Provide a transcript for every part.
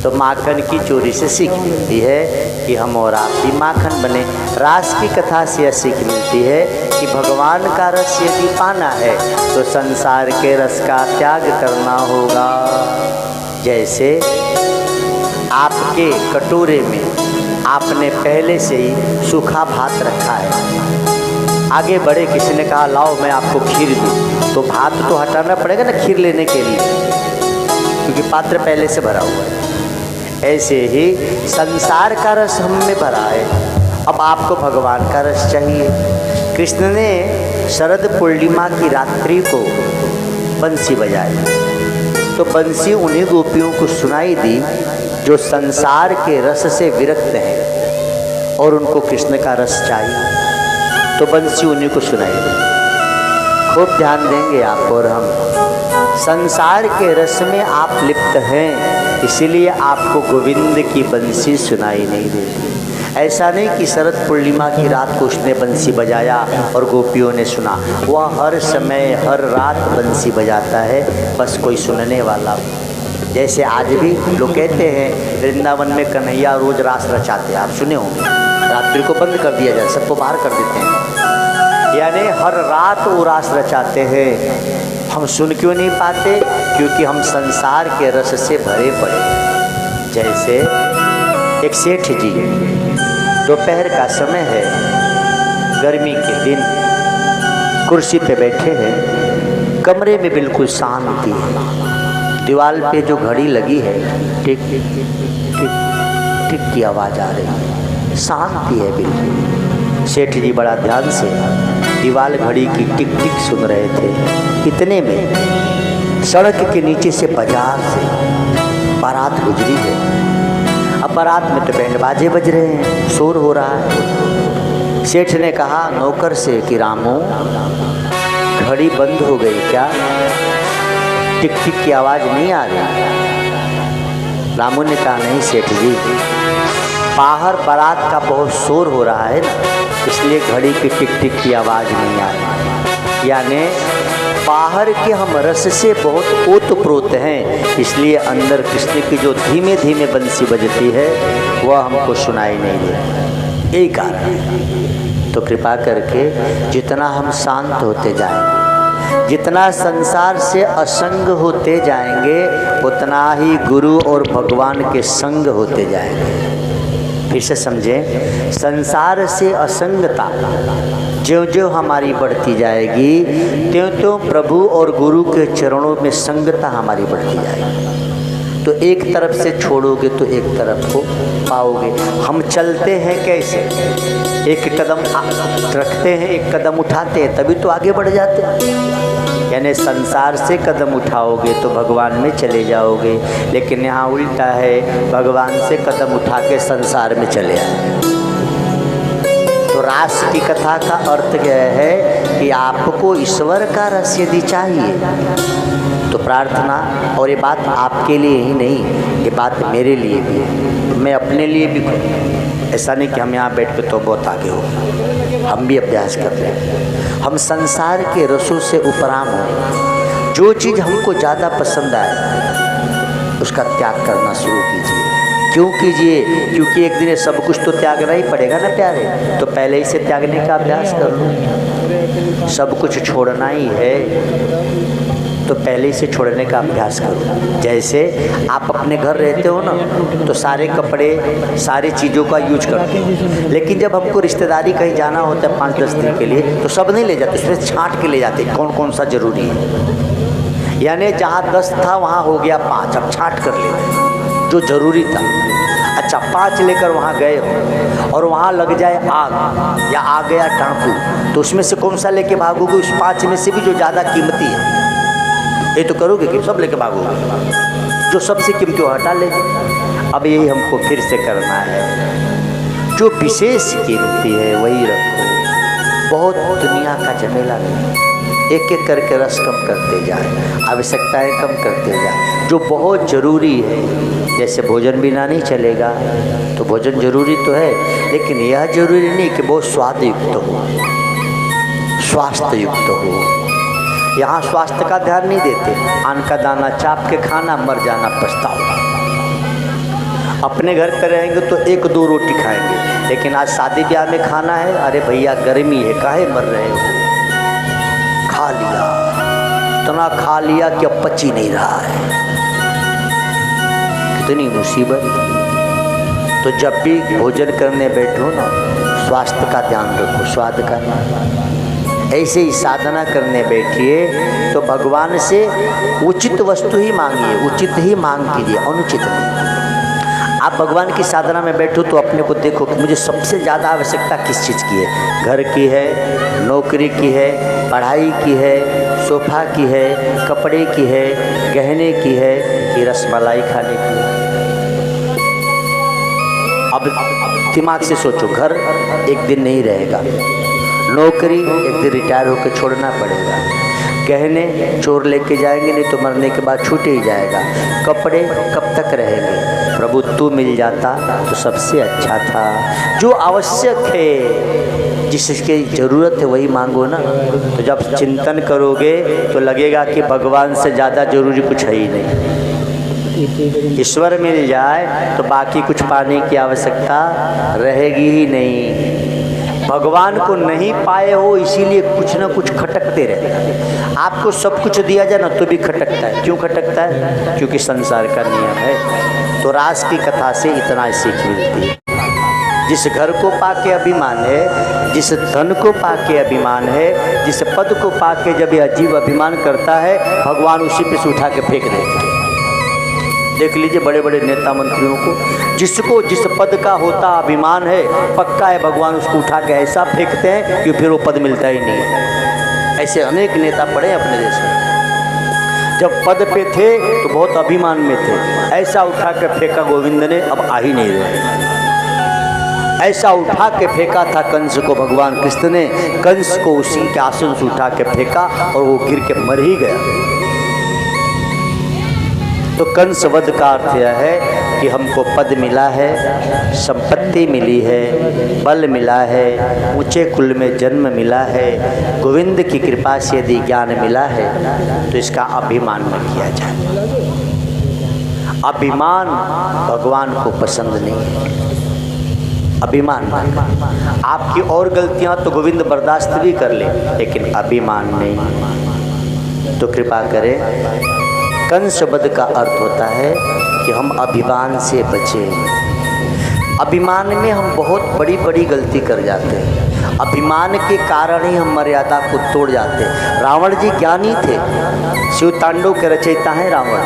तो माखन की चोरी से सीख मिलती है कि हम और आप भी माखन बने। रास की कथा से यह सीख मिलती है कि भगवान का रस यदि पाना है तो संसार के रस का त्याग करना होगा। जैसे आपके कटोरे में आपने पहले से ही सूखा भात रखा है, आगे बढ़े किसी ने कहा लाओ मैं आपको खीर दूँ, तो भात तो हटाना पड़ेगा ना खीर लेने के लिए, क्योंकि पात्र पहले से भरा हुआ है। ऐसे ही संसार का रस हम में भरा है, अब आपको भगवान का रस चाहिए। कृष्ण ने शरद पूर्णिमा की रात्रि को बंसी बजाई, तो बंसी उन्हीं गोपियों को सुनाई दी जो संसार के रस से विरक्त हैं और उनको कृष्ण का रस चाहिए, तो बंसी उन्हीं को सुनाई दी। खूब ध्यान देंगे आप और हम, संसार के रस में आप लिप्त हैं, इसीलिए आपको गोविंद की बंसी सुनाई नहीं देती। ऐसा नहीं कि शरद पूर्णिमा की रात को उसने बंसी बजाया और गोपियों ने सुना, वह हर समय हर रात बंसी बजाता है, बस कोई सुनने वाला। जैसे आज भी लोग कहते हैं वृंदावन में कन्हैया रोज रास रचाते हैं, आप सुने होंगे, रात्रि को बंद कर दिया जाए, सबको बाहर कर देते हैं, यानी हर रात वो रास रचाते हैं। हम सुन क्यों नहीं पाते? क्योंकि हम संसार के रस से भरे पड़े। जैसे एक सेठ जी, दोपहर का समय है, गर्मी के दिन, कुर्सी पे बैठे हैं, कमरे में बिल्कुल शांति है, दीवार पे जो घड़ी लगी है टिक टिक टिक टिक की आवाज़ आ रही है, शांति है बिल्कुल। सेठ जी बड़ा ध्यान से दीवार घड़ी की टिक टिक सुन रहे थे। इतने में सड़क के नीचे से बाजार से बारात गुजरी है। अब बारात में तो बैंड बाजे बज रहे हैं, शोर हो रहा है। सेठ ने कहा नौकर से कि रामू घड़ी बंद हो गई क्या, टिक टिक की आवाज़ नहीं आ रही? रामू ने कहा नहीं सेठ जी, बाहर बारात का बहुत शोर हो रहा है ना, इसलिए घड़ी की टिक टिक की आवाज़ नहीं आ रही। यानी बाहर के हम रस से बहुत ओतप्रोत हैं, इसलिए अंदर कृष्ण की जो धीमे धीमे बंसी बजती है वह हमको सुनाई नहीं देती। यही कारण। तो कृपा करके जितना हम शांत होते जाएंगे, जितना संसार से असंग होते जाएंगे, उतना ही गुरु और भगवान के संग होते जाएंगे। फिर से समझें, संसार से असंगता ज्यों ज्यों हमारी बढ़ती जाएगी, त्यों त्यों प्रभु और गुरु के चरणों में संगता हमारी बढ़ती जाएगी। तो एक तरफ से छोड़ोगे तो एक तरफ को पाओगे। हम चलते हैं कैसे? एक कदम रखते हैं, एक कदम उठाते हैं, तभी तो आगे बढ़ जाते हैं। यानी संसार से कदम उठाओगे तो भगवान में चले जाओगे, लेकिन यहाँ उल्टा है, भगवान से कदम उठा के संसार में चले आए। तो रास की कथा का अर्थ यह है कि आपको ईश्वर का रस यदि चाहिए तो प्रार्थना, और ये बात आपके लिए ही नहीं, ये बात मेरे लिए भी है, मैं अपने लिए भी करूँ। ऐसा नहीं कि हम यहाँ बैठ के तो बहुत आगे हो, हम भी अभ्यास कर रहे हैं। हम संसार के रसों से उपराम हो, जो चीज़ हमको ज़्यादा पसंद आए उसका त्याग करना शुरू कीजिए। क्यों कीजिए? क्योंकि एक दिन सब कुछ तो त्यागना ही पड़ेगा ना प्यारे, तो पहले ही से त्यागने का अभ्यास कर लो। सब कुछ छोड़ना ही है तो पहले से छोड़ने का अभ्यास करो। जैसे आप अपने घर रहते हो ना, तो सारे कपड़े सारी चीज़ों का यूज करते हो, लेकिन जब हमको रिश्तेदारी कहीं जाना होता है 5-10 दिन के लिए, तो सब नहीं ले जाते, उसमें छांट के ले जाते कौन कौन सा जरूरी है। यानी जहाँ 10 था वहाँ हो गया 5, अब छांट कर लेते जो जरूरी था। अच्छा 5 लेकर वहाँ गए हो और वहाँ लग जाए आग या आ गया डाकू, तो उसमें से कौन सा लेके भागोगे? उस 5 में से भी जो ज़्यादा कीमती है ये तो करोगे कि सब लेके भागोगे, जो सबसे कीमती हटा ले। अब यही हमको फिर से करना है, जो विशेष कीमती है वही रखो। बहुत दुनिया का झमेला नहीं, एक एक करके रस कम करते जाए, आवश्यकताएं कम करते जाए। जो बहुत ज़रूरी है, जैसे भोजन बिना नहीं चलेगा, तो भोजन जरूरी तो है, लेकिन यह जरूरी नहीं कि बहुत स्वाद युक्त हो, स्वास्थ्य युक्त हो। यहाँ स्वास्थ्य का ध्यान नहीं देते, अन्न का दाना चाप के खाना, मर जाना पछताओ। अपने घर पर रहेंगे तो 1-2 रोटी खाएंगे, लेकिन आज शादी ब्याह में खाना है, अरे भैया गर्मी है, काहे मर रहे हो, खा लिया, इतना खा लिया कि अब पच ही नहीं रहा है। कितनी मुसीबत। तो जब भी भोजन करने बैठो ना, स्वास्थ्य का ध्यान रखो, स्वाद का नहीं। ऐसे ही साधना करने बैठिए तो भगवान से उचित वस्तु ही मांगिए, उचित ही मांग कीजिए, अनुचित नहीं। आप भगवान की साधना में बैठो तो अपने को देखो कि मुझे सबसे ज़्यादा आवश्यकता किस चीज़ की है, घर की है, नौकरी की है, पढ़ाई की है, सोफा की है, कपड़े की है, गहने की है, कि रसमलाई खाने की है। अब दिमाग से सोचो, घर एक दिन नहीं रहेगा, नौकरी एक दिन रिटायर होकर छोड़ना पड़ेगा, गहने चोर लेके जाएंगे, नहीं तो मरने के बाद छूट ही जाएगा, कपड़े कब तक रहेंगे। प्रभु तू मिल जाता तो सबसे अच्छा था। जो आवश्यक है, जिसकी ज़रूरत है वही मांगो ना। तो जब चिंतन करोगे तो लगेगा कि भगवान से ज़्यादा जरूरी कुछ है ही नहीं। ईश्वर मिल जाए तो बाकी कुछ पाने की आवश्यकता रहेगी ही नहीं। भगवान को नहीं पाए हो इसीलिए कुछ ना कुछ खटकते रहते। आपको सब कुछ दिया जाए ना तो भी खटकता है। क्यों खटकता है? क्योंकि संसार का नियम है। तो रास की कथा से इतना सीख मिलती है। जिस घर को पाके अभिमान है, जिस धन को पाके अभिमान है, जिस पद को पाके जब ये अजीब अभिमान करता है, भगवान उसी पे से उठा के फेंक देते हैं। देख लीजिए बड़े बड़े नेता मंत्रियों को, जिसको जिस पद का होता अभिमान है, पक्का है भगवान उसको उठा के ऐसा फेंकते हैं कि फिर वो पद मिलता ही नहीं है। ऐसे अनेक नेता पड़े अपने देश में, जब पद पे थे तो बहुत अभिमान में थे, ऐसा उठा के फेंका गोविंद ने, अब आ ही नहीं रहे। ऐसा उठा के फेंका था कंस को भगवान कृष्ण ने, कंस को उसी के आसन से उठा के फेंका और वो गिर के मर ही गया। तो कंस वध का अर्थ यह है कि हमको पद मिला है, संपत्ति मिली है, बल मिला है, ऊंचे कुल में जन्म मिला है, गोविंद की कृपा से यदि ज्ञान मिला है तो इसका अभिमान न किया जाए। अभिमान भगवान को पसंद नहीं है। अभिमान, आपकी और गलतियां तो गोविंद बर्दाश्त भी कर ले, लेकिन अभिमान नहीं। तो कृपा करें, कंस वध का अर्थ होता है कि हम अभिमान से बचें। अभिमान में हम बहुत बड़ी बड़ी गलती कर जाते हैं। अभिमान के कारण ही हम मर्यादा को तोड़ जाते हैं। रावण जी ज्ञानी थे, शिव तांडव के रचयिता हैं रावण।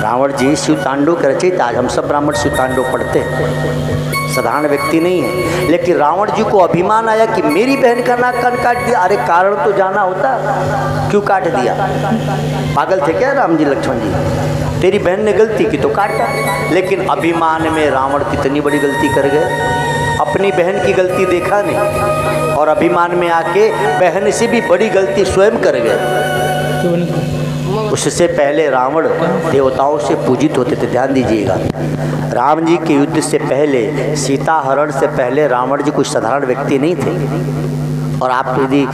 रावण जी शिव तांडव के रचयिता। आज हम सब ब्राह्मण शिव तांडव पढ़ते हैं, साधारण व्यक्ति नहीं है। लेकिन रावण जी को अभिमान आया कि मेरी बहन का नाक कान काट दिया। अरे कारण तो जाना होता, क्यों काट दिया? पागल थे क्या राम जी लक्ष्मण जी? तेरी बहन ने गलती की तो काटा। लेकिन अभिमान में रावण कितनी बड़ी गलती कर गए। अपनी बहन की गलती देखा नहीं और अभिमान में आके बहन से भी बड़ी गलती स्वयं कर गए। उससे पहले रावण देवताओं से पूजित होते थे। ध्यान दीजिएगा, राम जी के युद्ध से पहले, सीता हरण से पहले रावण जी कोई साधारण व्यक्ति नहीं थे। और आप यदि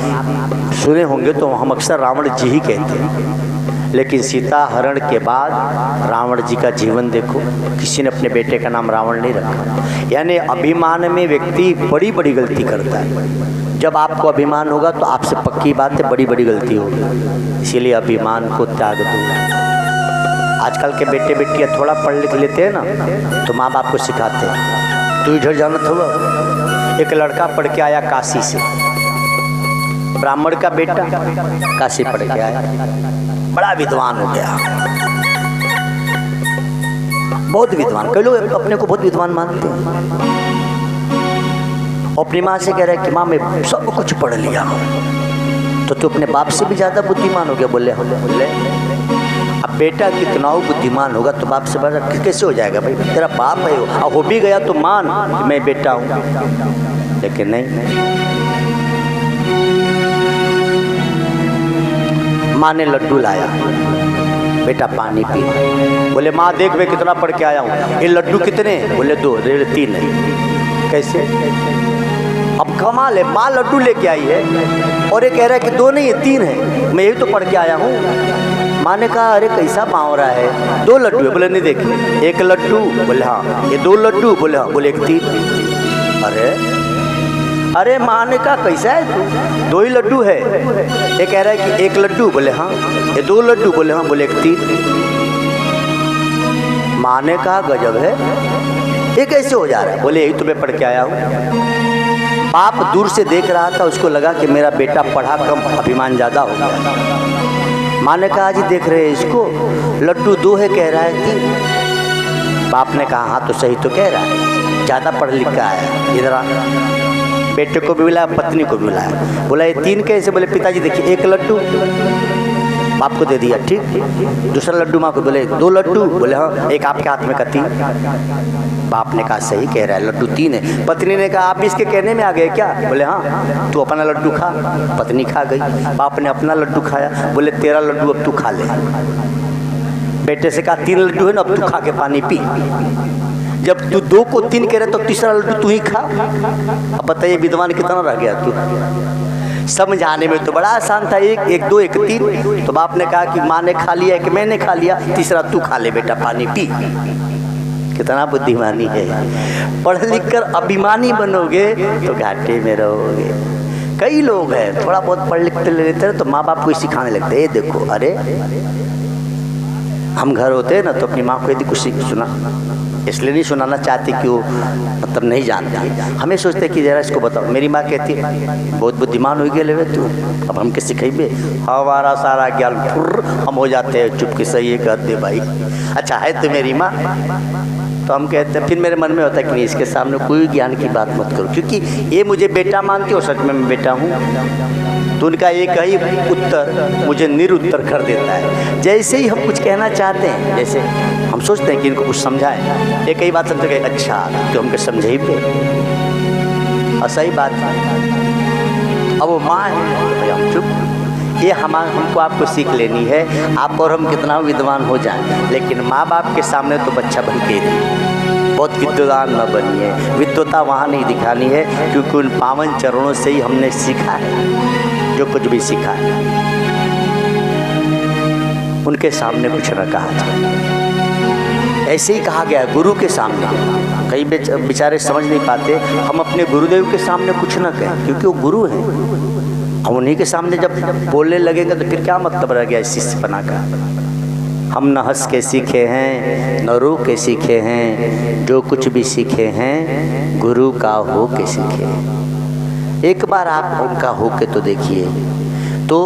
सुने होंगे तो हम अक्सर रावण जी ही कहते हैं। लेकिन सीता हरण के बाद रावण जी का जीवन देखो, किसी ने अपने बेटे का नाम रावण नहीं रखा। यानी अभिमान में व्यक्ति बड़ी बड़ी गलती करता है। जब आपको अभिमान होगा तो आपसे पक्की बात है बड़ी बड़ी गलती होगी। इसीलिए अभिमान को त्याग दो। आजकल के बेटे बेटियाँ थोड़ा पढ़ लिख लेते हैं ना तो माँ बाप को सिखाते हैं, तू इधर जाना थोड़ा। एक लड़का पढ़ के आया काशी से, ब्राह्मण का बेटा काशी पढ़ के आया, बड़ा विद्वान हो गया, बहुत विद्वान। कई लोग अपने को बहुत विद्वान मानते हैं। अपनी माँ से कह रहा है कि माँ मैं सब कुछ पढ़ लिया हूँ। तो तू अपने बाप से भी ज़्यादा बुद्धिमान हो गया। बोले अब बेटा कितना बुद्धिमान होगा तो बाप से बड़ा कैसे हो जाएगा? भाई तेरा बाप है, अब हो भी गया तो मान मैं बेटा हूँ। लेकिन नहीं, माँ ने लड्डू लाया, बेटा पानी पी। बोले माँ देख मैं कितना पढ़ के आया हूँ। ये लड्डू कितने? बोले 2, 3 है। कैसे? अब कमाल है, माँ लड्डू लेके आई है और ये कह रहा है कि 2 नहीं है 3 है, मैं यही तो पढ़ के आया हूँ। माँ ने कहा अरे कैसा बावरा है, 2 लड्डू है। बोले नहीं देखिए, 1 लड्डू। बोले हाँ। ये 2 लड्डू। बोले हाँ। बोले 1 3। अरे माँ ने कहा कैसा है तू, 2 ही लड्डू है। ये कह रहा है कि 1 लड्डू। बोले हाँ। ये 2 लड्डू। बोले हाँ। बोले 1 3। माँ ने कहा गजब है, ये कैसे हो जा रहा है। बोले यही तो मैं पढ़ के आया हूँ। बाप दूर से देख रहा था, उसको लगा कि मेरा बेटा पढ़ा कम, अभिमान ज़्यादा हो गया। माँ ने कहा जी देख रहे हैं इसको, लड्डू 2 है कह रहा है 3। बाप ने कहा हाँ तो सही तो कह रहा है, ज़्यादा पढ़ लिख कर आया। इधर आ, बेटे को भी मिला, पत्नी को भी मिला। बोला ये 3 कैसे। बोले पिताजी देखिए 1 लड्डू बाप को दे दिया, ठीक। दूसरा लड्डू माँ को। बोले 2 लड्डू। बोले हाँ। एक आपके हाथ में का 3। बाप ने कहा सही कह रहा है, लड्डू 3 है। पत्नी ने कहा आप इसके कहने में आ गए क्या। बोले हाँ। तू अपना लड्डू खा। पत्नी खा गई। बाप ने अपना लड्डू खाया। बोले तेरा लड्डू अब तू खा ले। बेटे से कहा 3 लड्डू है ना, अब तू खा के पानी पी। जब तू 2 को 3 कह रहे तो तीसरा लड्डू तू ही खा। अब बताइए विद्वान कितना रह गया तू। समझाने में तो बड़ा आसान था, 1 2 1 3। तो बाप ने कहा कि माँ ने खा लिया कि मैंने खा लिया, तीसरा तू खा ले बेटा, पानी पी। कितना बुद्धिमानी है। पढ़ लिख कर अभिमानी बनोगे तो घाटे में रहोगे। कई लोग हैं थोड़ा बहुत पढ़ लिखते लेते हैं तो माँ बाप को सिखाने लगते हैं। ये देखो, अरे हम घर होते हैं ना तो अपनी माँ को यदि कुछ सुना, इसलिए नहीं सुनाना चाहते कि वो मतलब नहीं जानते, हमें सोचते कि जरा इसको बताओ। मेरी माँ कहती है बहुत बुद्धिमान हो गए तू, अब हम के सिखेबे, हमारा सारा ज्ञान फुर्र हम हो जाते हैं चुप के सही है कहते भाई। अच्छा है तो मेरी माँ, तो हम कहते हैं, फिर मेरे मन में होता है कि नहीं इसके सामने कोई ज्ञान की बात मत करो, क्योंकि ये मुझे बेटा मानती हो, सच में मैं बेटा हूँ। तो उनका एक ही उत्तर मुझे निरुत्तर कर देता है। जैसे ही हम कुछ कहना चाहते हैं, जैसे हम सोचते हैं कि इनको कुछ समझाएं, एक ही बात समझते हैं अच्छा तो हमको समझे ही पे, और सही बात अब वो माँ है हम चुप। ये हमको आपको सीख लेनी है। आप और हम कितना विद्वान हो जाएं, लेकिन माँ बाप के सामने तो बच्चा बन के बहुत विद्वान न बनिए। विद्वता वहाँ नहीं दिखानी है, क्योंकि उन पावन चरणों से ही हमने सीखा है जो कुछ भी सीखा है। उनके सामने कुछ न कहा जाए। ऐसे ही कहा गया है गुरु के सामने। कई बेचारे समझ नहीं पाते, हम अपने गुरुदेव के सामने कुछ न कहें, क्योंकि वो गुरु हैं। हम उन्हीं के सामने जब बोलने लगेंगे तो फिर क्या मतलब रह गया इस शिष्यपना का। हम न हंस के सीखे हैं न रो के सीखे हैं, जो कुछ भी सीखे हैं गुरु का हो के सीखे। एक बार आप उनका हो के तो देखिए। तो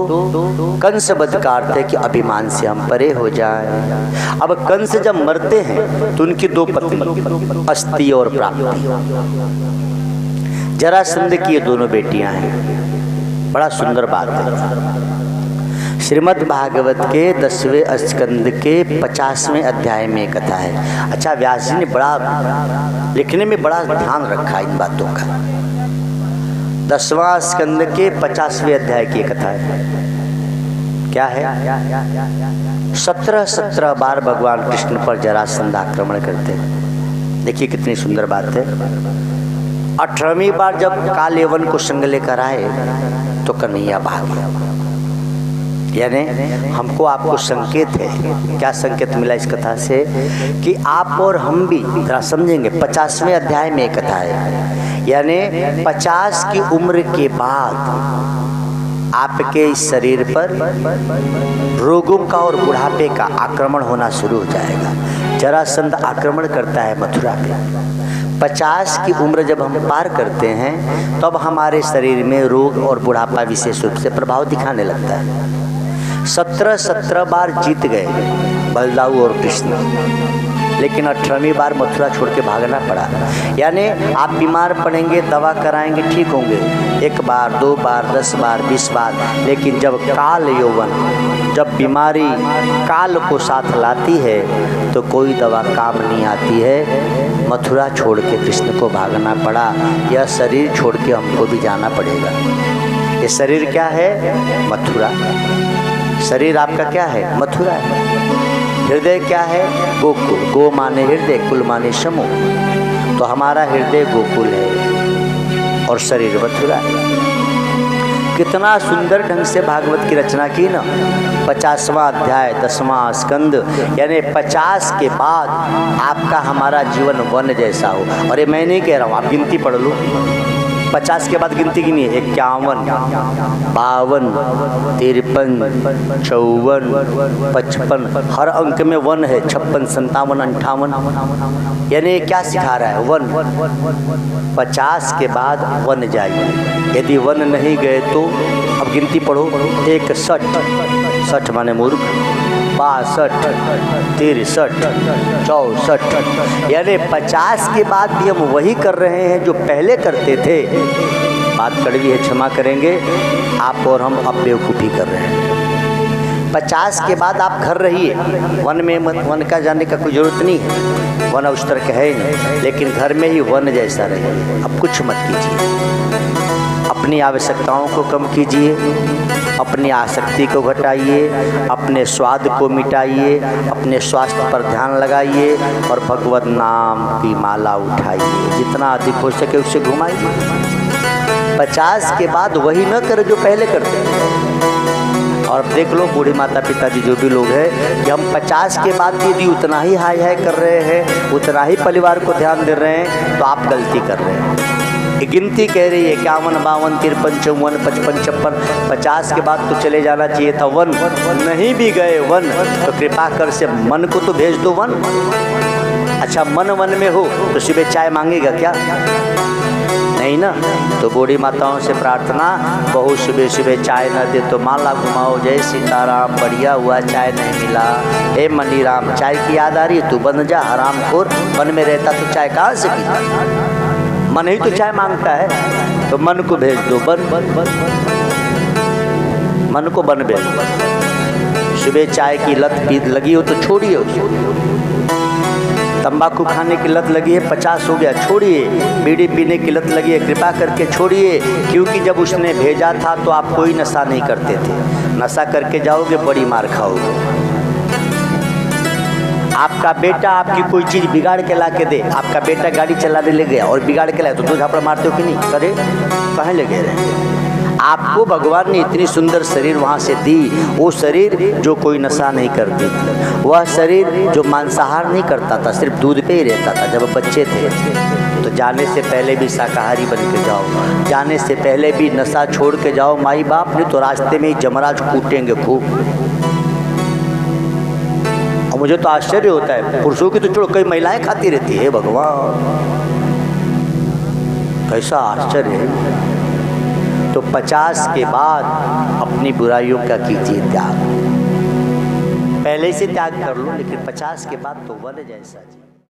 कंस वध का अर्थ है कि अभिमान से हम परे हो जाएं। अब कंस जब मरते हैं तो उनकी 2 पत्नी अस्ति और प्राप्ति, जरासंध की ये दोनों बेटियां हैं। बड़ा सुंदर बात है। श्रीमद् भागवत के 10वें स्कंद के 50वें अध्याय में कथा है। अच्छा, व्यास जी ने बड़ा लिखने में बड़ा ध्यान रखा इन बातों का। 10वां स्कंद के 50वें अध्याय की कथा है। क्या है? 17 बार भगवान कृष्ण पर जरासंध आक्रमण करते हैं। देखिए कितनी सुंदर बात है। 18वीं बार जब काल यवन को संग लेकर आए तो कन्हैया भाग गया। यानी हमको आपको संकेत है। क्या संकेत मिला इस कथा से? कि आप और हम भी जरा समझेंगे। 50वें अध्याय में एक कथा है, यानी 50 की उम्र के बाद आपके इस शरीर पर रोगों का और बुढ़ापे का आक्रमण होना शुरू हो जाएगा। जरासंध आक्रमण करता है मथुरा पे। 50 की उम्र जब हम पार करते हैं तब हमारे शरीर में रोग और बुढ़ापा विशेष रूप से प्रभाव दिखाने लगता है। 17 बार जीत गए बलदाऊ और कृष्ण, लेकिन 18वीं बार मथुरा छोड़ के भागना पड़ा। यानी आप बीमार पड़ेंगे, दवा कराएंगे, ठीक होंगे 1 बार 2 बार 10 बार 20 बार, लेकिन जब काल यौवन, जब बीमारी काल को साथ लाती है तो कोई दवा काम नहीं आती है। मथुरा छोड़ के कृष्ण को भागना पड़ा। यह शरीर छोड़ के हमको भी जाना पड़ेगा। ये शरीर क्या है? मथुरा। शरीर आपका क्या है? मथुरा है। हृदय क्या है? गोकुल। गो माने हृदय, कुल माने समूह। तो हमारा हृदय गोकुल है और शरीर मथुरा है। कितना सुंदर ढंग से भागवत की रचना की ना। 50वां अध्याय 10वां स्कंद, यानी 50 के बाद आपका हमारा जीवन वन जैसा हो। और ये मैं नहीं कह रहा हूँ, आप गिनती पढ़ लो। 50 के बाद गिनती की नहीं है, 51, 52, 53, 54, 55, हर अंक में वन है। 56, 57, 58, यानी क्या सिखा रहा है? वन। 50 के बाद वन जाइए। यदि वन नहीं गए तो अब गिनती पढ़ो। 61, 60 माने मूर्ख, 62, 63, 64, यानी 50 के बाद भी हम वही कर रहे हैं जो पहले करते थे। बात कड़वी है, क्षमा करेंगे आप और हम अब बेवकूफ़ी कर रहे हैं। 50 के बाद आप घर रहिए, वन में वन का जाने का कोई ज़रूरत नहीं है, वन उस तरह का है ही नहीं, लेकिन घर में ही वन जैसा रहिए। अब कुछ मत कीजिए, अपनी आवश्यकताओं को कम कीजिए, अपनी आसक्ति को घटाइए, अपने स्वाद को मिटाइए, अपने स्वास्थ्य पर ध्यान लगाइए और भगवत नाम की माला उठाइए, जितना अधिक हो सके उससे घुमाइए। 50 के बाद वही न करें जो पहले करते। और देख लो बूढ़े माता पिताजी जो भी लोग हैं कि हम 50 के बाद यदि उतना ही हाय हाय कर रहे हैं, उतना ही परिवार को ध्यान दे रहे हैं, तो आप गलती कर रहे हैं। गिनती कह रही है 51, 52, 53, 54, 55, 56, 50 के बाद तो चले जाना चाहिए था वन। नहीं भी गए वन तो कृपा कर से मन को तो भेज दो वन। अच्छा, मन वन में हो तो सुबह चाय मांगेगा क्या? नहीं ना। तो बूढ़ी माताओं से प्रार्थना, बहू सुबह सुबह चाय न दे तो माला घुमाओ, जय सीताराम, बढ़िया हुआ चाय नहीं मिला, हे मनी राम चाय की याद आ रही है, तू बन जा हरामखोर। वन में रहता तो चाय कहाँ से पीता? मन ही तो चाय मांगता है, तो मन को भेज दो बन, मन को बन भेज दो। सुबह चाय की लत पीत लगी हो तो छोड़िए उसको। तंबाकू खाने की लत लगी है, 50 हो गया, छोड़िए। बीड़ी पीने की लत लगी है, कृपा करके छोड़िए, क्योंकि जब उसने भेजा था तो आप कोई नशा नहीं करते थे। नशा करके जाओगे बड़ी मार खाओगे। आपका बेटा आपकी कोई चीज़ बिगाड़ के ला के दे, आपका बेटा गाड़ी चलाने ले गया और बिगाड़ के लाए तो दो झापड़ मारते हो कि नहीं? करे कहाँ ले गए? आपको भगवान ने इतनी सुंदर शरीर वहाँ से दी, वो शरीर जो कोई नशा नहीं करती थी, वह शरीर जो मांसाहार नहीं करता था, सिर्फ दूध पे ही रहता था जब बच्चे थे। तो जाने से पहले भी शाकाहारी बन के जाओ, जाने से पहले भी नशा छोड़ के जाओ माई बाप, नहीं तो रास्ते में ही जमराज कूटेंगे खूब। मुझे तो आश्चर्य होता है, पुरुषों की तो छोड़ो कई महिलाएं खाती रहती है। भगवान कैसा आश्चर्य है। तो 50 के बाद अपनी बुराइयों का कीजिए त्याग। पहले से त्याग कर लो, लेकिन 50 के बाद तो वन जैसा जी।